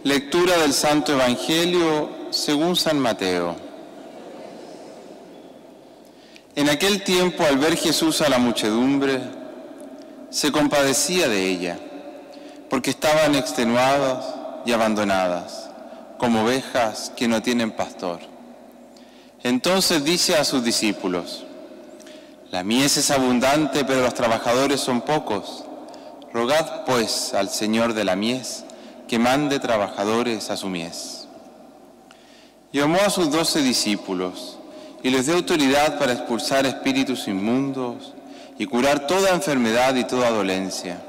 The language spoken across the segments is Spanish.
Lectura del Santo Evangelio según San Mateo. En aquel tiempo, al ver Jesús a la muchedumbre, se compadecía de ella, porque estaban extenuadas y abandonadas, como ovejas que no tienen pastor. Entonces dice a sus discípulos: la mies es abundante, pero los trabajadores son pocos. Rogad, pues, al Señor de la mies, que mande trabajadores a su mies. Llamó a sus 12 discípulos y les dio autoridad para expulsar espíritus inmundos y curar toda enfermedad y toda dolencia.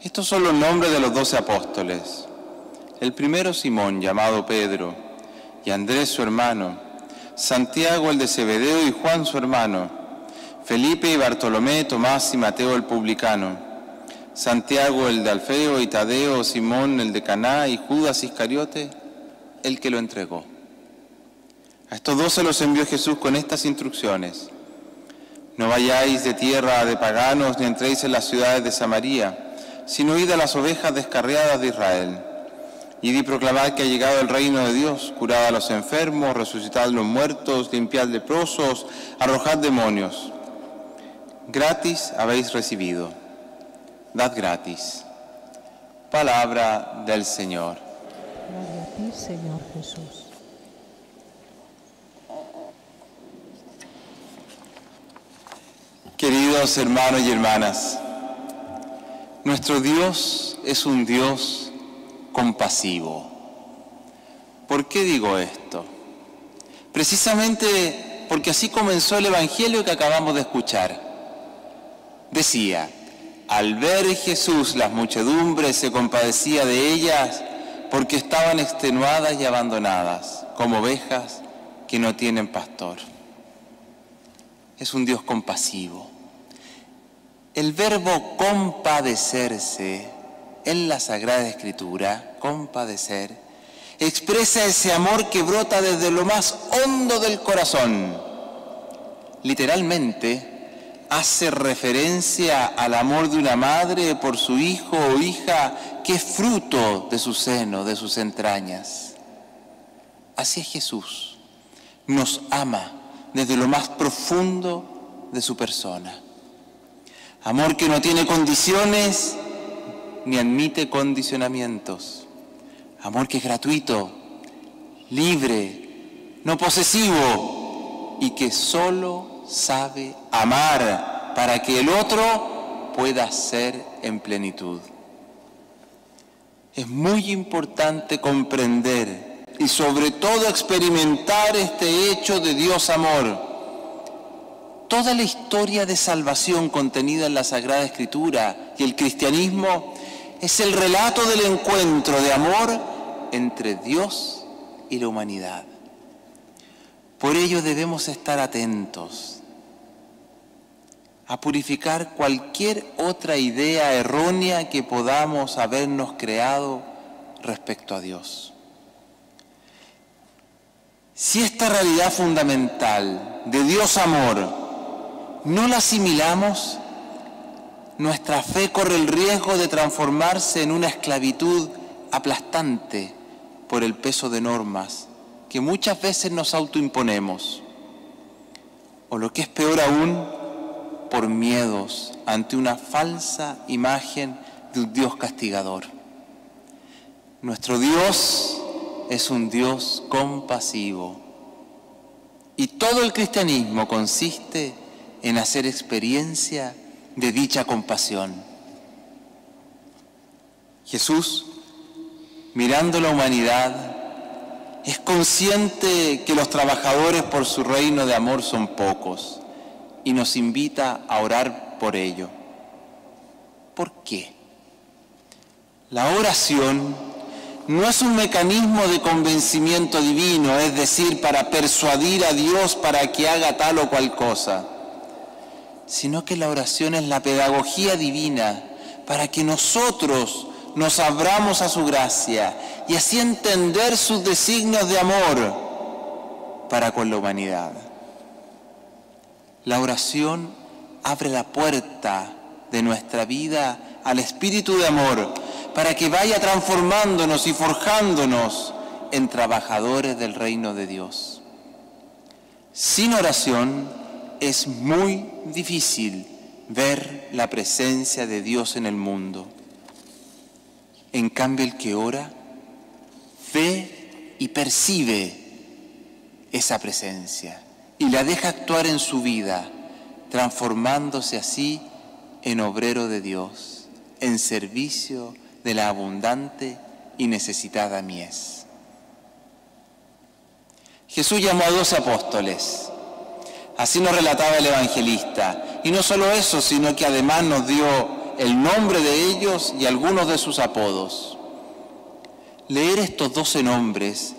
Estos son los nombres de los 12 apóstoles. El primero, Simón, llamado Pedro, y Andrés su hermano, Santiago el de Zebedeo y Juan su hermano, Felipe y Bartolomé, Tomás y Mateo el publicano, Santiago el de Alfeo y Tadeo, Simón el de Caná y Judas Iscariote, el que lo entregó. A estos 12 los envió Jesús con estas instrucciones: no vayáis de tierra de paganos ni entréis en las ciudades de Samaria, sino id a las ovejas descarriadas de Israel. Id y proclamad que ha llegado el reino de Dios, curad a los enfermos, resucitad los muertos, limpiad leprosos, arrojad demonios. Gratis habéis recibido, dad gratis. Palabra del Señor. Gloria a ti, Señor Jesús. Queridos hermanos y hermanas, nuestro Dios es un Dios compasivo. ¿Por qué digo esto? Precisamente porque así comenzó el Evangelio que acabamos de escuchar. Decía: al ver Jesús las muchedumbres se compadecía de ellas porque estaban extenuadas y abandonadas, como ovejas que no tienen pastor. Es un Dios compasivo. El verbo compadecerse en la Sagrada Escritura, compadecer, expresa ese amor que brota desde lo más hondo del corazón. Literalmente, hace referencia al amor de una madre por su hijo o hija que es fruto de su seno, de sus entrañas. Así es Jesús. Nos ama desde lo más profundo de su persona. Amor que no tiene condiciones ni admite condicionamientos. Amor que es gratuito, libre, no posesivo y que solo sabe amar para que el otro pueda ser en plenitud. Es muy importante comprender y sobre todo experimentar este hecho de Dios amor. Toda la historia de salvación contenida en la Sagrada Escritura y el cristianismo es el relato del encuentro de amor entre Dios y la humanidad. Por ello debemos estar atentos a purificar cualquier otra idea errónea que podamos habernos creado respecto a Dios. Si esta realidad fundamental de Dios amor no la asimilamos, nuestra fe corre el riesgo de transformarse en una esclavitud aplastante por el peso de normas que muchas veces nos autoimponemos, o lo que es peor aún, por miedos ante una falsa imagen de un Dios castigador. Nuestro Dios es un Dios compasivo y todo el cristianismo consiste en hacer experiencia de dicha compasión. Jesús, mirando la humanidad, es consciente que los trabajadores por su reino de amor son pocos y nos invita a orar por ello. ¿Por qué? La oración no es un mecanismo de convencimiento divino, es decir, para persuadir a Dios para que haga tal o cual cosa, sino que la oración es la pedagogía divina para que nosotros nos abramos a su gracia y así entender sus designios de amor para con la humanidad. La oración abre la puerta de nuestra vida al espíritu de amor para que vaya transformándonos y forjándonos en trabajadores del reino de Dios. Sin oración es muy difícil ver la presencia de Dios en el mundo. En cambio, el que ora ve y percibe esa presencia y la deja actuar en su vida, transformándose así en obrero de Dios, en servicio de la abundante y necesitada mies. Jesús llamó a 12 apóstoles. Así nos relataba el evangelista. Y no solo eso, sino que además nos dio el nombre de ellos y algunos de sus apodos. Leer estos 12 nombres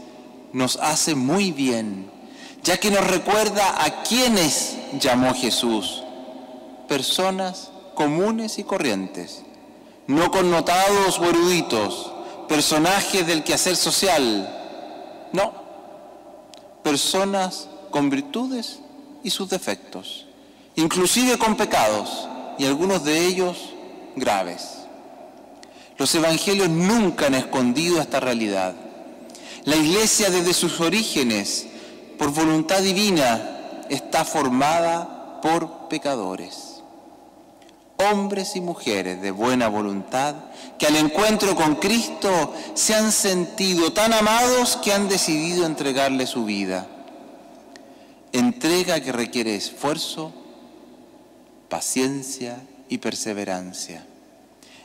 nos hace muy bien, ya que nos recuerda a quienes llamó Jesús. Personas comunes y corrientes, no connotados o eruditos, personajes del quehacer social. No, personas con virtudes y sus defectos, inclusive con pecados, y algunos de ellos graves. Los evangelios nunca han escondido esta realidad. La Iglesia desde sus orígenes, por voluntad divina, está formada por pecadores. Hombres y mujeres de buena voluntad que al encuentro con Cristo se han sentido tan amados que han decidido entregarle su vida. Entrega que requiere esfuerzo, paciencia y perseverancia.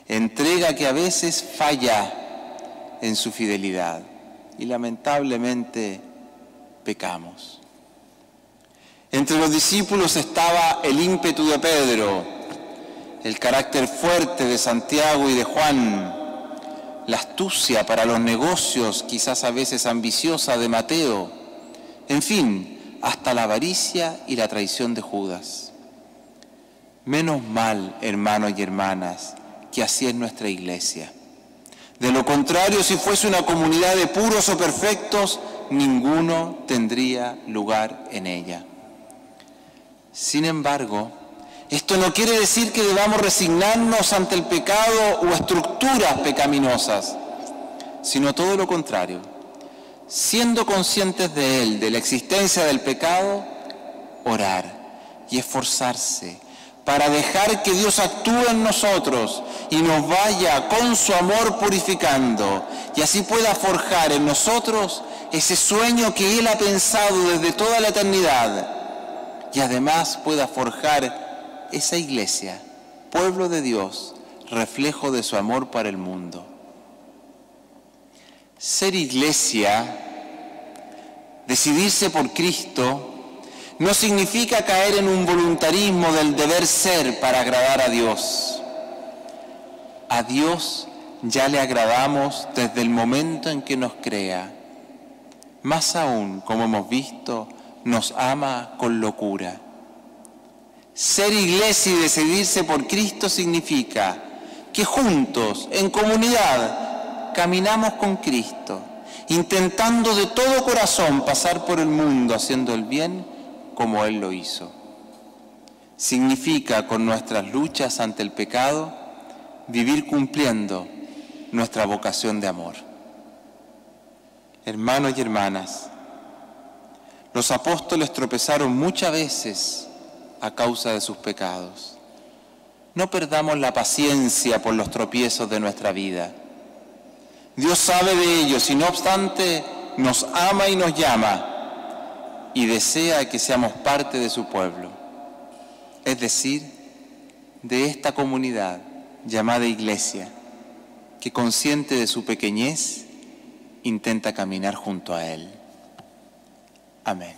Entrega que a veces falla en su fidelidad y lamentablemente pecamos. Entre los discípulos estaba el ímpetu de Pedro, el carácter fuerte de Santiago y de Juan, la astucia para los negocios, quizás a veces ambiciosa, de Mateo, en fin, hasta la avaricia y la traición de Judas. Menos mal, hermanos y hermanas, que así es nuestra Iglesia. De lo contrario, si fuese una comunidad de puros o perfectos, ninguno tendría lugar en ella. Sin embargo, esto no quiere decir que debamos resignarnos ante el pecado o estructuras pecaminosas, sino todo lo contrario. Siendo conscientes de él, de la existencia del pecado, orar y esforzarse para dejar que Dios actúe en nosotros y nos vaya con su amor purificando, y así pueda forjar en nosotros ese sueño que Él ha pensado desde toda la eternidad, y además pueda forjar esa Iglesia, pueblo de Dios, reflejo de su amor para el mundo. Ser Iglesia, decidirse por Cristo, no significa caer en un voluntarismo del deber ser para agradar a Dios. A Dios ya le agradamos desde el momento en que nos crea. Más aún, como hemos visto, nos ama con locura. Ser Iglesia y decidirse por Cristo significa que juntos, en comunidad, caminamos con Cristo, intentando de todo corazón pasar por el mundo haciendo el bien como Él lo hizo. Significa, con nuestras luchas ante el pecado, vivir cumpliendo nuestra vocación de amor. Hermanos y hermanas, los apóstoles tropezaron muchas veces a causa de sus pecados. No perdamos la paciencia por los tropiezos de nuestra vida. Dios sabe de ellos y no obstante nos ama y nos llama y desea que seamos parte de su pueblo, es decir, de esta comunidad llamada Iglesia, que consciente de su pequeñez intenta caminar junto a Él. Amén.